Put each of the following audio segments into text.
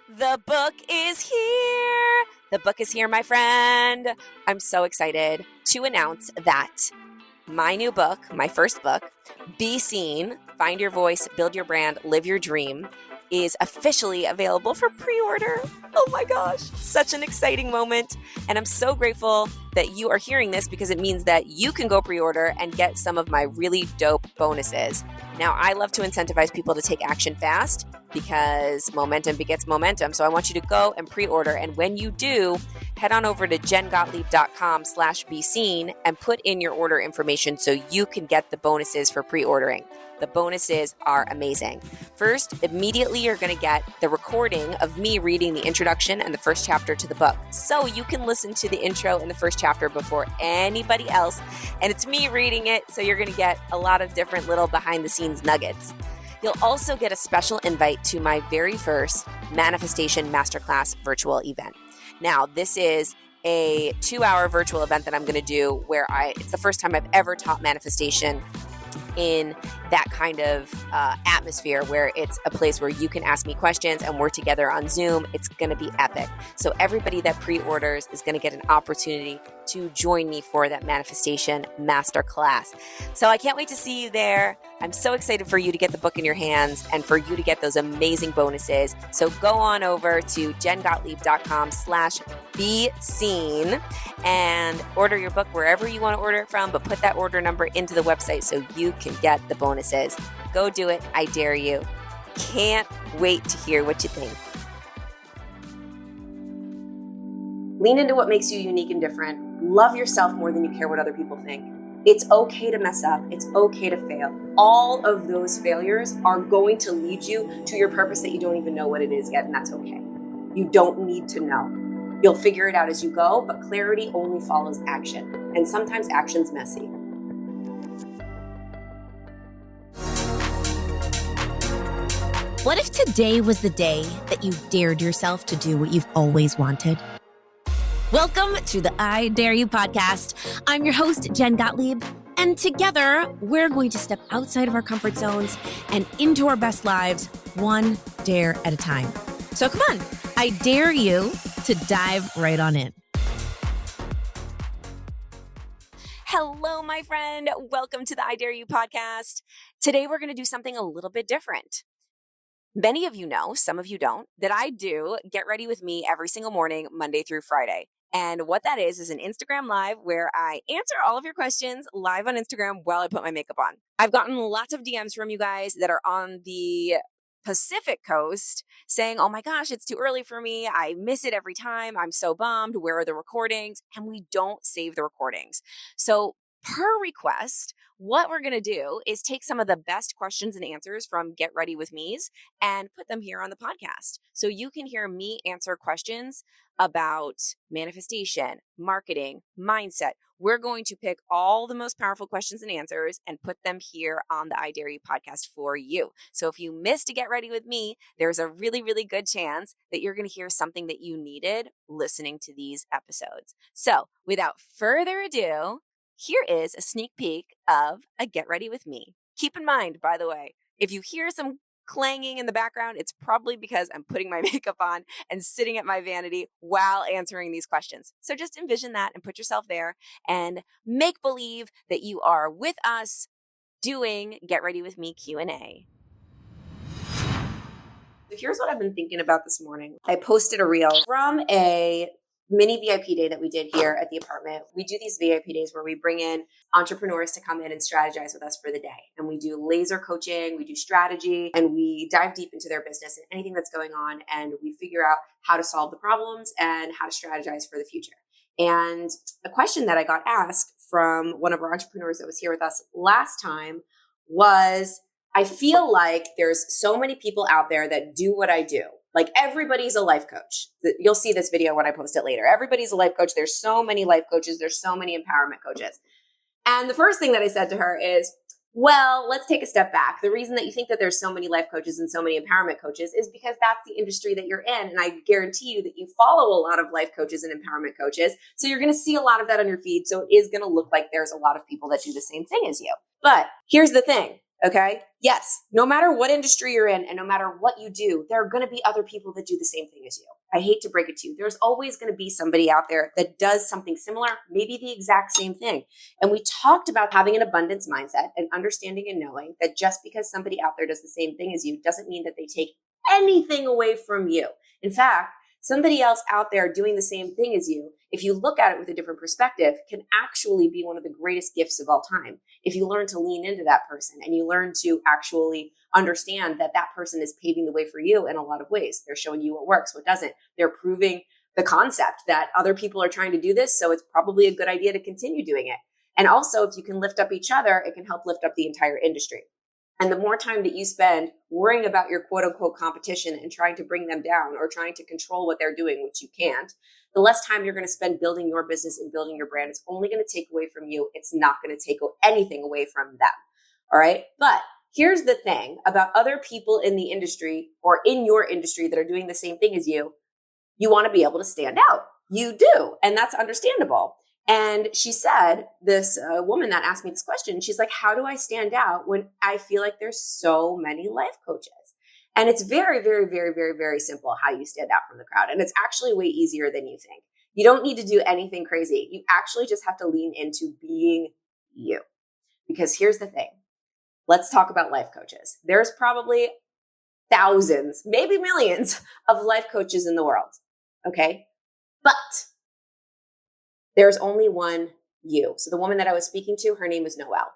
The book is here. The book is here, my friend. I'm so excited to announce that my new book, my first book, Be Seen, Find Your Voice, Build Your Brand, Live Your Dream, is officially available for pre-order. Oh my gosh, such an exciting moment. And I'm so grateful that you are hearing this because it means that you can go pre-order and get some of my really dope bonuses. Now, I love to incentivize people to take action fast because momentum begets momentum. So I want you to go and pre-order. And when you do, head on over to jengottlieb.com/beseen and put in your order information so you can get the bonuses for pre-ordering. The bonuses are amazing. First, immediately you're going to get the recording of me reading the introduction and the first chapter to the book. So you can listen to the intro and the first chapter before anybody else. And it's me reading it, so you're going to get a lot of different little behind the scenes nuggets. You'll also get a special invite to my very first Manifestation Masterclass virtual event. Now, this is a 2-hour virtual event that I'm going to do where it's the first time I've ever taught manifestation in that kind of atmosphere where it's a place where you can ask me questions and we're together on Zoom. It's going to be epic. So everybody that pre-orders is going to get an opportunity to join me for that manifestation masterclass. So I can't wait to see you there. I'm so excited for you to get the book in your hands and for you to get those amazing bonuses. So go on over to jengottlieb.com/beseen and order your book wherever you want to order it from, but put that order number into the website so you can get the bonuses. Go do it. I dare you. Can't wait to hear what you think. Lean into what makes you unique and different. Love yourself more than you care what other people think. It's okay to mess up. It's okay to fail. All of those failures are going to lead you to your purpose that you don't even know what it is yet, and that's okay. You don't need to know. You'll figure it out as you go, but clarity only follows action, and sometimes action's messy. What if today was the day that you dared yourself to do what you've always wanted? Welcome to the I Dare You podcast. I'm your host, Jen Gottlieb, and together we're going to step outside of our comfort zones and into our best lives, one dare at a time. So come on, I dare you to dive right on in. Hello, my friend. Welcome to the I Dare You podcast. Today we're going to do something a little bit different. Many of you know, some of you don't, that I do Get Ready With Me every single morning, Monday through Friday. And what that is an Instagram Live where I answer all of your questions live on Instagram while I put my makeup on. I've gotten lots of DMs from you guys that are on the Pacific Coast saying, oh my gosh, it's too early for me. I miss it every time. I'm so bummed. Where are the recordings? And we don't save the recordings. So per request, what we're going to do is take some of the best questions and answers from Get Ready With Me's and put them here on the podcast. So you can hear me answer questions about manifestation, marketing, mindset. We're going to pick all the most powerful questions and answers and put them here on the I Dare You podcast for you. So if you missed to Get Ready With Me, there's a really, really good chance that you're going to hear something that you needed listening to these episodes. So without further ado, here is a sneak peek of a Get Ready With Me. Keep in mind, by the way, if you hear some clanging in the background, it's probably because I'm putting my makeup on and sitting at my vanity while answering these questions. So just envision that and put yourself there and make believe that you are with us doing Get Ready With Me Q&A. So here's what I've been thinking about this morning. I posted a reel from a mini VIP day that we did here at the apartment. We do these VIP days where we bring in entrepreneurs to come in and strategize with us for the day. And we do laser coaching, we do strategy, and we dive deep into their business and anything that's going on. And we figure out how to solve the problems and how to strategize for the future. And a question that I got asked from one of our entrepreneurs that was here with us last time was, I feel like there's so many people out there that do what I do. Like everybody's a life coach. You'll see this video when I post it later. Everybody's a life coach. There's so many life coaches. There's so many empowerment coaches. And the first thing that I said to her is, well, let's take a step back. The reason that you think that there's so many life coaches and so many empowerment coaches is because that's the industry that you're in. And I guarantee you that you follow a lot of life coaches and empowerment coaches. So you're going to see a lot of that on your feed. So it is going to look like there's a lot of people that do the same thing as you. But here's the thing. Okay. Yes. No matter what industry you're in and no matter what you do, there are going to be other people that do the same thing as you. I hate to break it to you. There's always going to be somebody out there that does something similar, maybe the exact same thing. And we talked about having an abundance mindset and understanding and knowing that just because somebody out there does the same thing as you doesn't mean that they take anything away from you. In fact, somebody else out there doing the same thing as you, if you look at it with a different perspective, can actually be one of the greatest gifts of all time. If you learn to lean into that person and you learn to actually understand that that person is paving the way for you in a lot of ways. They're showing you what works, what doesn't. They're proving the concept that other people are trying to do this, so it's probably a good idea to continue doing it. And also, if you can lift up each other, it can help lift up the entire industry. And the more time that you spend worrying about your quote unquote competition and trying to bring them down or trying to control what they're doing, which you can't, the less time you're going to spend building your business and building your brand. It's only going to take away from you. It's not going to take anything away from them. All right. But here's the thing about other people in the industry or in your industry that are doing the same thing as you. You want to be able to stand out. You do. And that's understandable. And she said, this woman that asked me this question, she's like, how do I stand out when I feel like there's so many life coaches? And it's very, very, very, very, very simple how you stand out from the crowd. And it's actually way easier than you think. You don't need to do anything crazy. You actually just have to lean into being you. Because here's the thing. Let's talk about life coaches. There's probably thousands, maybe millions of life coaches in the world. Okay. But there's only one you. So the woman that I was speaking to, her name is Noelle.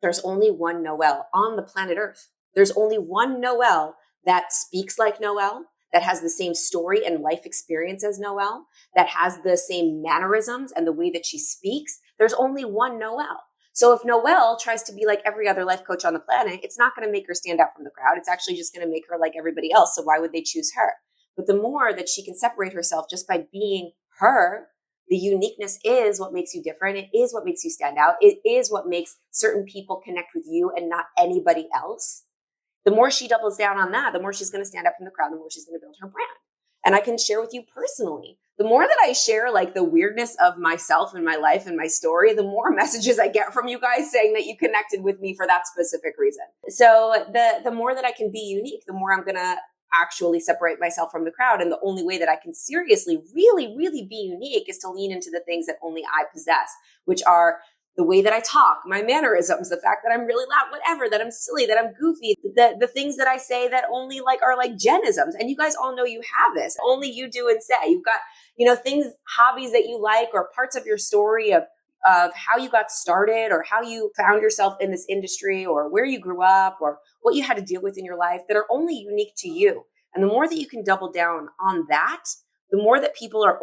There's only one Noelle on the planet Earth. There's only one Noelle that speaks like Noelle, that has the same story and life experience as Noelle, that has the same mannerisms and the way that she speaks. There's only one Noelle. So if Noelle tries to be like every other life coach on the planet, it's not going to make her stand out from the crowd. It's actually just going to make her like everybody else. So why would they choose her? But the more that she can separate herself just by being her, the uniqueness is what makes you different. It is what makes you stand out. It is what makes certain people connect with you and not anybody else. The more she doubles down on that, the more she's going to stand out from the crowd, the more she's going to build her brand. And I can share with you personally, the more that I share like the weirdness of myself and my life and my story, the more messages I get from you guys saying that you connected with me for that specific reason. So the more that I can be unique, the more I'm going to actually separate myself from the crowd. And the only way that I can seriously, really, really be unique is to lean into the things that only I possess, which are the way that I talk, my mannerisms, the fact that I'm really loud, whatever, that I'm silly, that I'm goofy, the things that I say that only like are like Jenisms. And you guys all know you have this. Only you do and say. You've got, things, hobbies that you like or parts of your story of how you got started or how you found yourself in this industry or where you grew up or what you had to deal with in your life that are only unique to you. And the more that you can double down on that, the more that people are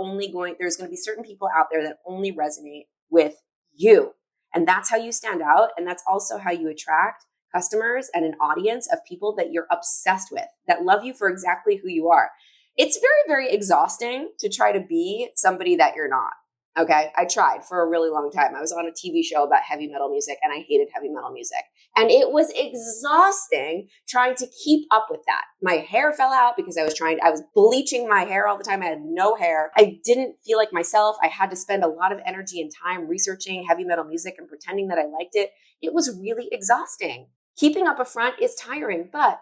there's going to be certain people out there that only resonate with you. And that's how you stand out. And that's also how you attract customers and an audience of people that you're obsessed with, that love you for exactly who you are. It's very, very exhausting to try to be somebody that you're not. Okay. I tried for a really long time. I was on a TV show about heavy metal music and I hated heavy metal music. And it was exhausting trying to keep up with that. My hair fell out because I was bleaching my hair all the time. I had no hair. I didn't feel like myself. I had to spend a lot of energy and time researching heavy metal music and pretending that I liked it. It was really exhausting. Keeping up a front is tiring, but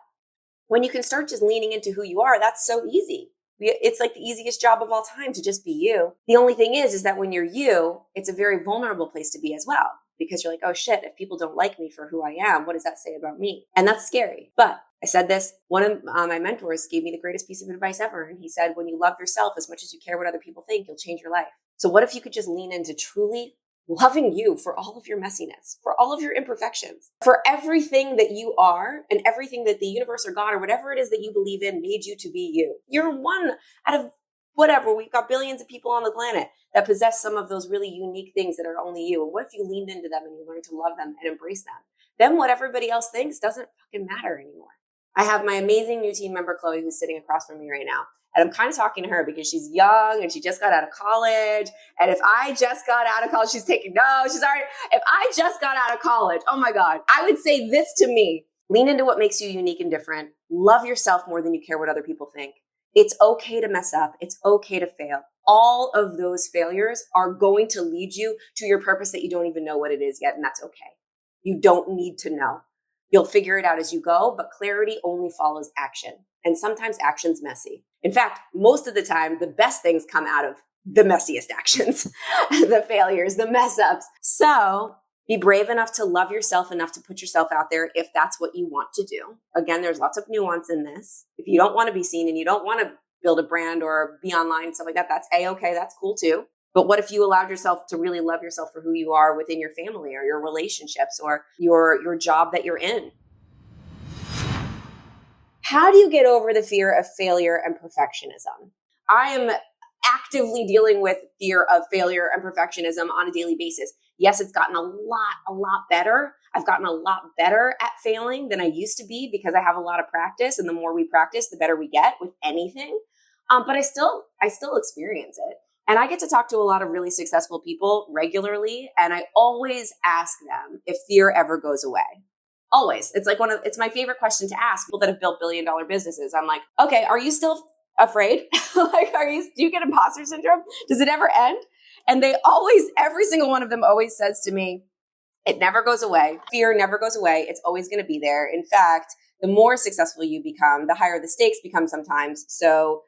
when you can start just leaning into who you are, that's so easy. It's like the easiest job of all time to just be you. The only thing is that when you're you, it's a very vulnerable place to be as well, because you're like, oh shit, if people don't like me for who I am, what does that say about me? And that's scary. But I said this, one of my mentors gave me the greatest piece of advice ever. And he said, when you love yourself as much as you care what other people think, you'll change your life. So what if you could just lean into truly loving you for all of your messiness, for all of your imperfections, for everything that you are and everything that the universe or God or whatever it is that you believe in made you to be you. You're one out of whatever. We've got billions of people on the planet that possess some of those really unique things that are only you. And what if you leaned into them and you learned to love them and embrace them? Then what everybody else thinks doesn't fucking matter anymore. I have my amazing new team member, Chloe, who's sitting across from me right now. And I'm kind of talking to her because she's young and she just got out of college. And if I just got out of college, if I just got out of college, oh my God, I would say this to me: lean into what makes you unique and different. Love yourself more than you care what other people think. It's okay to mess up. It's okay to fail. All of those failures are going to lead you to your purpose that you don't even know what it is yet. And that's okay. You don't need to know. You'll figure it out as you go, but clarity only follows action. And sometimes action's messy. In fact, most of the time, the best things come out of the messiest actions, the failures, the mess ups. So be brave enough to love yourself enough to put yourself out there if that's what you want to do. Again, there's lots of nuance in this. If you don't want to be seen and you don't want to build a brand or be online and stuff like that, that's A-okay. That's cool too. But what if you allowed yourself to really love yourself for who you are within your family or your relationships or your job that you're in? How do you get over the fear of failure and perfectionism? I am actively dealing with fear of failure and perfectionism on a daily basis. Yes, it's gotten a lot better. I've gotten a lot better at failing than I used to be because I have a lot of practice. And the more we practice, the better we get with anything. But I still experience it. And I get to talk to a lot of really successful people regularly. And I always ask them if fear ever goes away. Always. It's like it's my favorite question to ask people that have built billion-dollar businesses. I'm like, okay, are you still afraid? Like, do you get imposter syndrome? Does it ever end? And every single one of them always says to me, it never goes away. Fear never goes away. It's always going to be there. In fact, the more successful you become, the higher the stakes become sometimes. So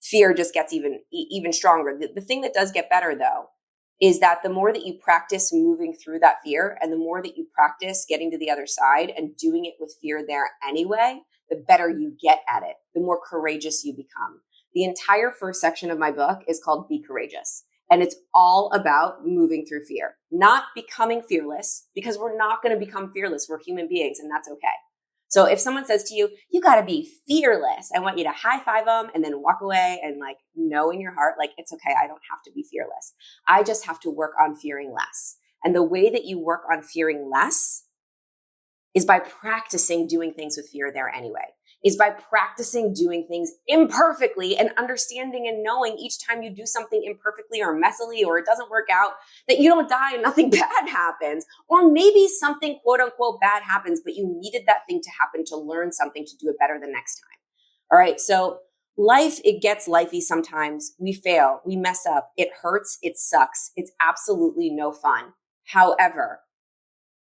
fear just gets even stronger. The thing that does get better though, is that the more that you practice moving through that fear and the more that you practice getting to the other side and doing it with fear there anyway, the better you get at it, the more courageous you become. The entire first section of my book is called Be Courageous. And it's all about moving through fear, not becoming fearless, because we're not going to become fearless. We're human beings, and that's okay. So if someone says to you, you got to be fearless, I want you to high five them and then walk away and know in your heart, it's okay. I don't have to be fearless. I just have to work on fearing less. And the way that you work on fearing less is by practicing doing things with fear there anyway, is by practicing doing things imperfectly and understanding and knowing each time you do something imperfectly or messily or it doesn't work out that you don't die and nothing bad happens. Or maybe something quote unquote bad happens, but you needed that thing to happen to learn something to do it better the next time. All right. So life, it gets lifey sometimes. We fail, we mess up. It hurts. It sucks. It's absolutely no fun. However,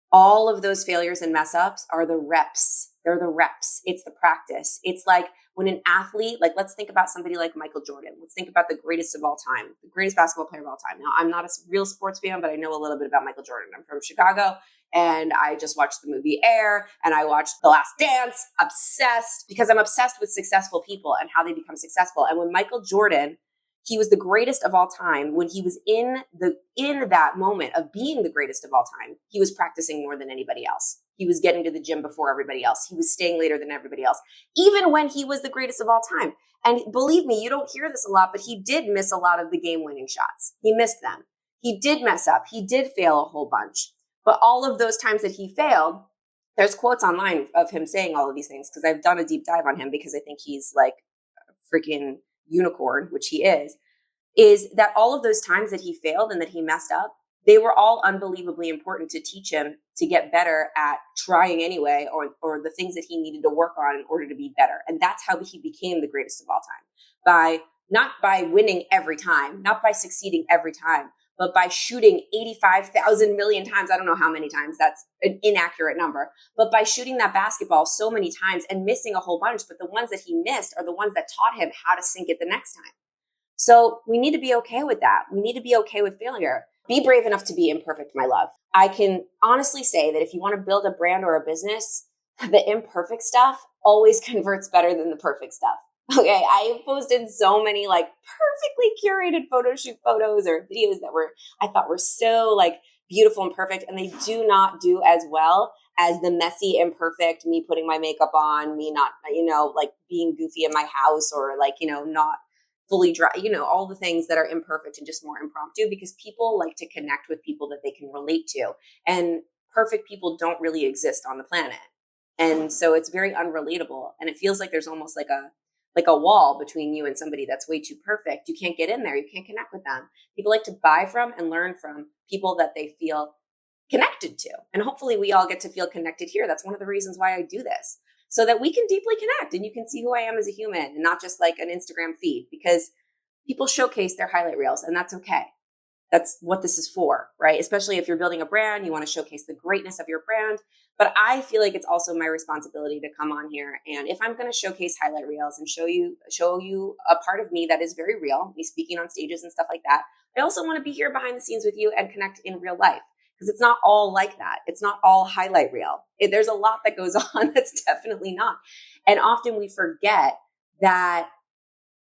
all of those failures and mess ups are the reps. They're the reps. It's the practice. It's like when an athlete, let's think about somebody like Michael Jordan. Let's think about the greatest of all time, the greatest basketball player of all time. Now, I'm not a real sports fan, but I know a little bit about Michael Jordan. I'm from Chicago and I just watched the movie Air and I watched The Last Dance, obsessed, because I'm obsessed with successful people and how they become successful. And when Michael Jordan, he was the greatest of all time. When he was in that moment of being the greatest of all time, he was practicing more than anybody else. He was getting to the gym before everybody else. He was staying later than everybody else, even when he was the greatest of all time. And believe me, you don't hear this a lot, but he did miss a lot of the game-winning shots. He missed them. He did mess up. He did fail a whole bunch. But all of those times that he failed, there's quotes online of him saying all of these things because I've done a deep dive on him because I think he's like a freaking unicorn, which he is that all of those times that he failed and that he messed up, they were all unbelievably important to teach him to get better at trying anyway, or the things that he needed to work on in order to be better. And that's how he became the greatest of all time, not by winning every time, not by succeeding every time, but by shooting 85,000 million times. I don't know how many times, that's an inaccurate number, but by shooting that basketball so many times and missing a whole bunch. But the ones that he missed are the ones that taught him how to sink it the next time. So we need to be okay with that. We need to be okay with failure. Be brave enough to be imperfect, my love. I can honestly say that if you want to build a brand or a business, the imperfect stuff always converts better than the perfect stuff. Okay, I posted so many perfectly curated photo shoot photos or videos that I thought were so beautiful and perfect, and they do not do as well as the messy, imperfect, me putting my makeup on, me not, being goofy in my house or not fully dry, all the things that are imperfect and just more impromptu, because people like to connect with people that they can relate to. And perfect people don't really exist on the planet. And so it's very unrelatable. And it feels like there's almost like a wall between you and somebody that's way too perfect. You can't get in there. You can't connect with them. People like to buy from and learn from people that they feel connected to. And hopefully we all get to feel connected here. That's one of the reasons why I do this, so that we can deeply connect and you can see who I am as a human and not just like an Instagram feed, because people showcase their highlight reels and that's okay. That's what this is for, right? Especially if you're building a brand, you want to showcase the greatness of your brand. But I feel like it's also my responsibility to come on here. And if I'm going to showcase highlight reels and show you a part of me that is very real, me speaking on stages and stuff like that, I also want to be here behind the scenes with you and connect in real life. Because it's not all like that. It's not all highlight reel. There's a lot that goes on that's definitely not. And often we forget that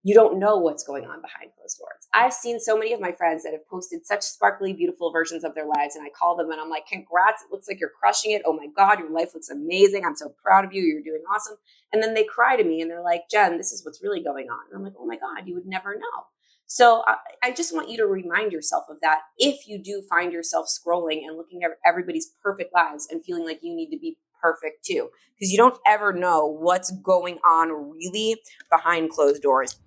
you don't know what's going on behind closed doors. I've seen so many of my friends that have posted such sparkly, beautiful versions of their lives. And I call them and I'm like, congrats. It looks like you're crushing it. Oh my God, your life looks amazing. I'm so proud of you. You're doing awesome. And then they cry to me and they're like, Jen, this is what's really going on. And I'm like, oh my God, you would never know. So I just want you to remind yourself of that if you do find yourself scrolling and looking at everybody's perfect lives and feeling like you need to be perfect too, because you don't ever know what's going on really behind closed doors.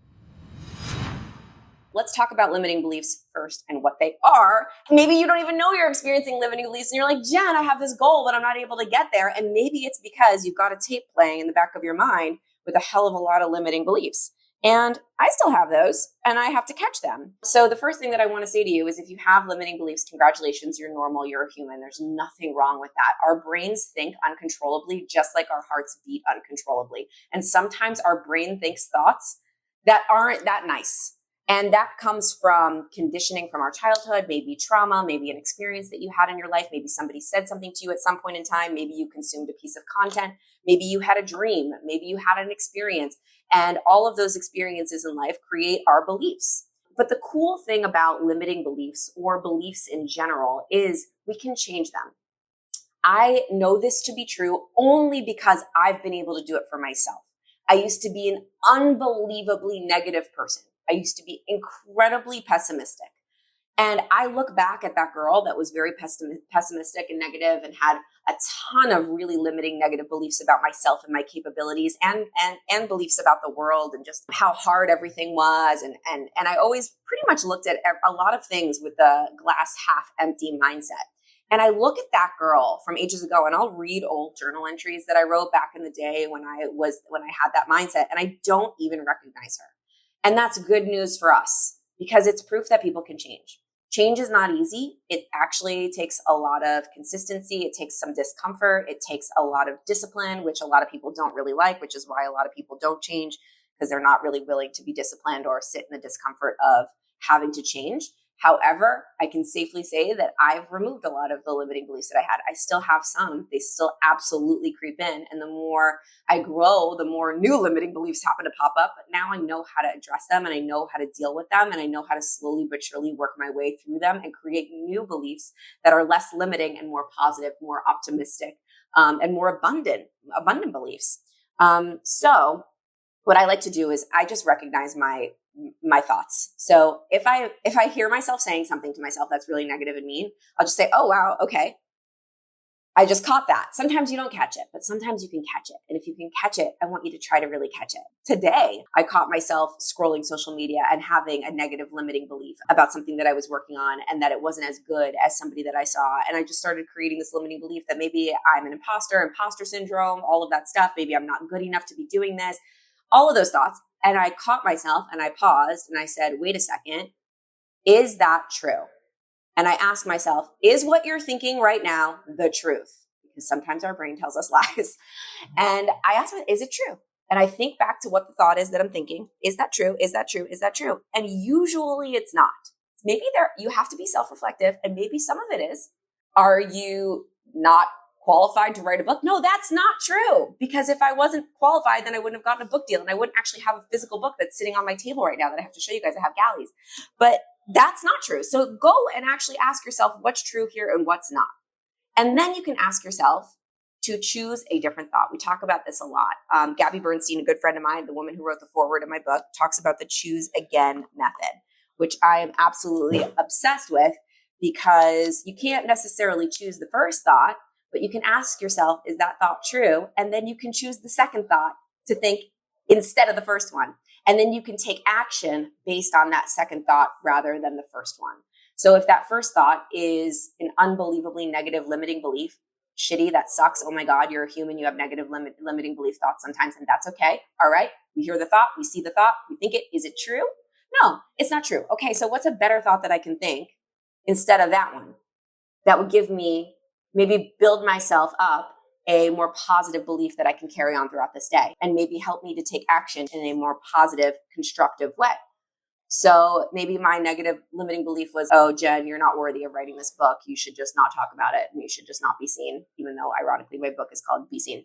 Let's talk about limiting beliefs first and what they are. Maybe you don't even know you're experiencing limiting beliefs and you're like, Jen, I have this goal, but I'm not able to get there. And maybe it's because you've got a tape playing in the back of your mind with a hell of a lot of limiting beliefs. And I still have those and I have to catch them. So the first thing that I want to say to you is if you have limiting beliefs, congratulations, you're normal, you're a human. There's nothing wrong with that. Our brains think uncontrollably, just like our hearts beat uncontrollably. And sometimes our brain thinks thoughts that aren't that nice. And that comes from conditioning from our childhood, maybe trauma, maybe an experience that you had in your life. Maybe somebody said something to you at some point in time. Maybe you consumed a piece of content. Maybe you had a dream. Maybe you had an experience. And all of those experiences in life create our beliefs. But the cool thing about limiting beliefs or beliefs in general is we can change them. I know this to be true only because I've been able to do it for myself. I used to be an unbelievably negative person. I used to be incredibly pessimistic. And I look back at that girl that was very pessimistic and negative and had a ton of really limiting negative beliefs about myself and my capabilities and beliefs about the world and just how hard everything was. And I always pretty much looked at a lot of things with the glass half empty mindset. And I look at that girl from ages ago and I'll read old journal entries that I wrote back in the day when I had that mindset, and I don't even recognize her. And that's good news for us because it's proof that people can change. Change is not easy. It actually takes a lot of consistency. It takes some discomfort. It takes a lot of discipline, which a lot of people don't really like, which is why a lot of people don't change because they're not really willing to be disciplined or sit in the discomfort of having to change. However, I can safely say that I've removed a lot of the limiting beliefs that I had. I still have some. They still absolutely creep in. And the more I grow, the more new limiting beliefs happen to pop up. But now I know how to address them and I know how to deal with them. And I know how to slowly but surely work my way through them and create new beliefs that are less limiting and more positive, more optimistic, and more abundant beliefs. So what I like to do is I just recognize my thoughts. So if I hear myself saying something to myself that's really negative and mean, I'll just say, oh, wow, okay. I just caught that. Sometimes you don't catch it, but sometimes you can catch it. And if you can catch it, I want you to try to really catch it. Today, I caught myself scrolling social media and having a negative limiting belief about something that I was working on and that it wasn't as good as somebody that I saw. And I just started creating this limiting belief that maybe I'm an imposter syndrome, all of that stuff. Maybe I'm not good enough to be doing this. All of those thoughts. And I caught myself and I paused and I said, wait a second, is that true? And I asked myself, is what you're thinking right now the truth? Because sometimes our brain tells us lies. And I asked myself, is it true? And I think back to what the thought is that I'm thinking. Is that true? Is that true? Is that true? And usually it's not. Maybe you have to be self-reflective and maybe some of it is. Are you not qualified to write a book? No, that's not true. Because if I wasn't qualified, then I wouldn't have gotten a book deal and I wouldn't actually have a physical book that's sitting on my table right now that I have to show you guys. I have galleys. But that's not true. So go and actually ask yourself what's true here and what's not. And then you can ask yourself to choose a different thought. We talk about this a lot. Gabby Bernstein, a good friend of mine, the woman who wrote the foreword of my book, talks about the choose again method, which I am absolutely obsessed with because you can't necessarily choose the first thought, but you can ask yourself, is that thought true? And then you can choose the second thought to think instead of the first one. And then you can take action based on that second thought rather than the first one. So if that first thought is an unbelievably negative limiting belief, shitty, that sucks. Oh my God, you're a human. You have negative limiting belief thoughts sometimes, and that's okay. All right. We hear the thought. We see the thought. We think it. Is it true? No, it's not true. Okay. So what's a better thought that I can think instead of that one that would give me maybe build myself up a more positive belief that I can carry on throughout this day and maybe help me to take action in a more positive, constructive way. So maybe my negative limiting belief was, oh, Jen, you're not worthy of writing this book. You should just not talk about it and you should just not be seen, even though ironically my book is called Be Seen.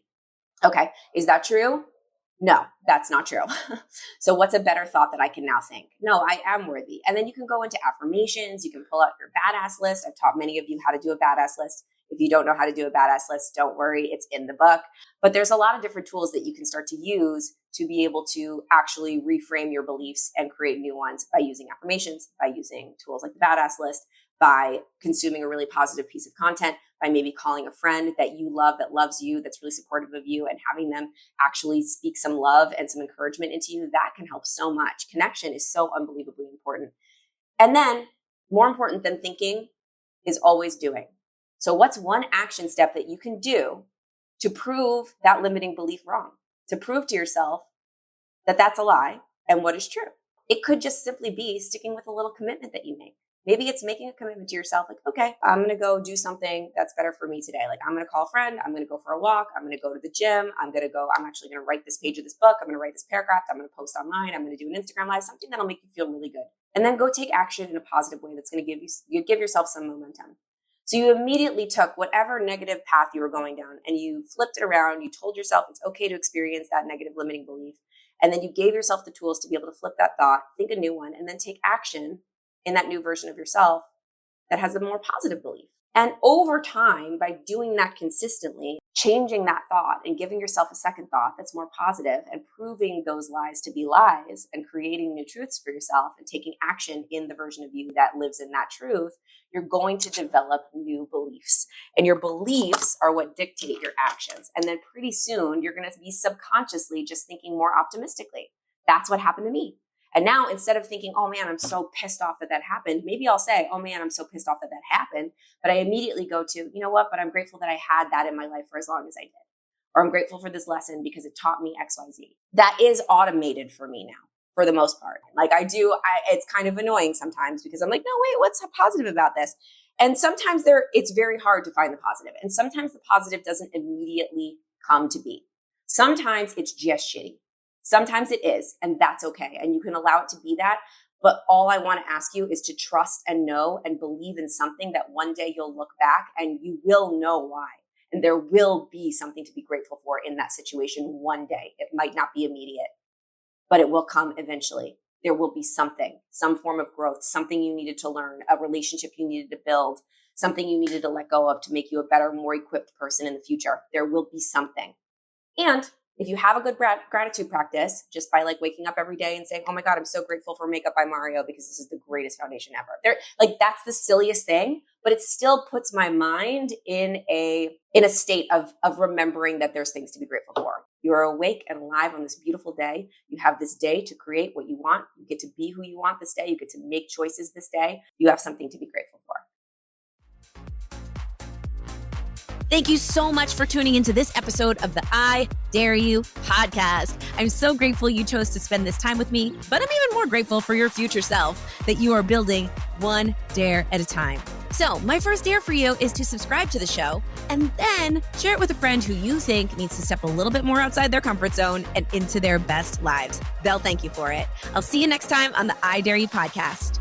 Okay, is that true? No, that's not true. So what's a better thought that I can now think? No, I am worthy. And then you can go into affirmations. You can pull out your badass list. I've taught many of you how to do a badass list. If you don't know how to do a badass list, don't worry, it's in the book. But there's a lot of different tools that you can start to use to be able to actually reframe your beliefs and create new ones by using affirmations, by using tools like the badass list, by consuming a really positive piece of content, by maybe calling a friend that you love, that loves you, that's really supportive of you, and having them actually speak some love and some encouragement into you. That can help so much. Connection is so unbelievably important. And then more important than thinking is always doing. So what's one action step that you can do to prove that limiting belief wrong, to prove to yourself that that's a lie and what is true? It could just simply be sticking with a little commitment that you make. Maybe it's making a commitment to yourself, like, okay, I'm going to go do something that's better for me today. Like, I'm going to call a friend. I'm going to go for a walk. I'm going to go to the gym. I'm actually going to write this page of this book. I'm going to write this paragraph. I'm going to post online. I'm going to do an Instagram live, something that'll make you feel really good. And then go take action in a positive way that's going to give yourself some momentum. So you immediately took whatever negative path you were going down and you flipped it around. You told yourself it's okay to experience that negative limiting belief. And then you gave yourself the tools to be able to flip that thought, think a new one, and then take action in that new version of yourself that has a more positive belief. And over time, by doing that consistently, changing that thought and giving yourself a second thought that's more positive and proving those lies to be lies and creating new truths for yourself and taking action in the version of you that lives in that truth, you're going to develop new beliefs. And your beliefs are what dictate your actions. And then pretty soon, you're going to be subconsciously just thinking more optimistically. That's what happened to me. And now instead of thinking, oh man, I'm so pissed off that happened, maybe I'll say, oh man, I'm so pissed off that happened. But I immediately go to, you know what, but I'm grateful that I had that in my life for as long as I did. Or I'm grateful for this lesson because it taught me X, Y, Z. That is automated for me now, for the most part. Like it's kind of annoying sometimes because I'm like, no, wait, what's positive about this? And sometimes it's very hard to find the positive. And sometimes the positive doesn't immediately come to be. Sometimes it's just shitty. Sometimes it is, and that's okay. And you can allow it to be that. But all I want to ask you is to trust and know and believe in something that one day you'll look back and you will know why. And there will be something to be grateful for in that situation one day. It might not be immediate, but it will come eventually. There will be something, some form of growth, something you needed to learn, a relationship you needed to build, something you needed to let go of to make you a better, more equipped person in the future. There will be something. And if you have a good gratitude practice, just by like waking up every day and saying, oh my God, I'm so grateful for Makeup by Mario because this is the greatest foundation ever. That's the silliest thing, but it still puts my mind in a state of remembering that there's things to be grateful for. You're awake and alive on this beautiful day. You have this day to create what you want. You get to be who you want this day. You get to make choices this day. You have something to be grateful for. Thank you so much for tuning into this episode of the I Dare You podcast. I'm so grateful you chose to spend this time with me, but I'm even more grateful for your future self that you are building one dare at a time. So my first dare for you is to subscribe to the show and then share it with a friend who you think needs to step a little bit more outside their comfort zone and into their best lives. They'll thank you for it. I'll see you next time on the I Dare You podcast.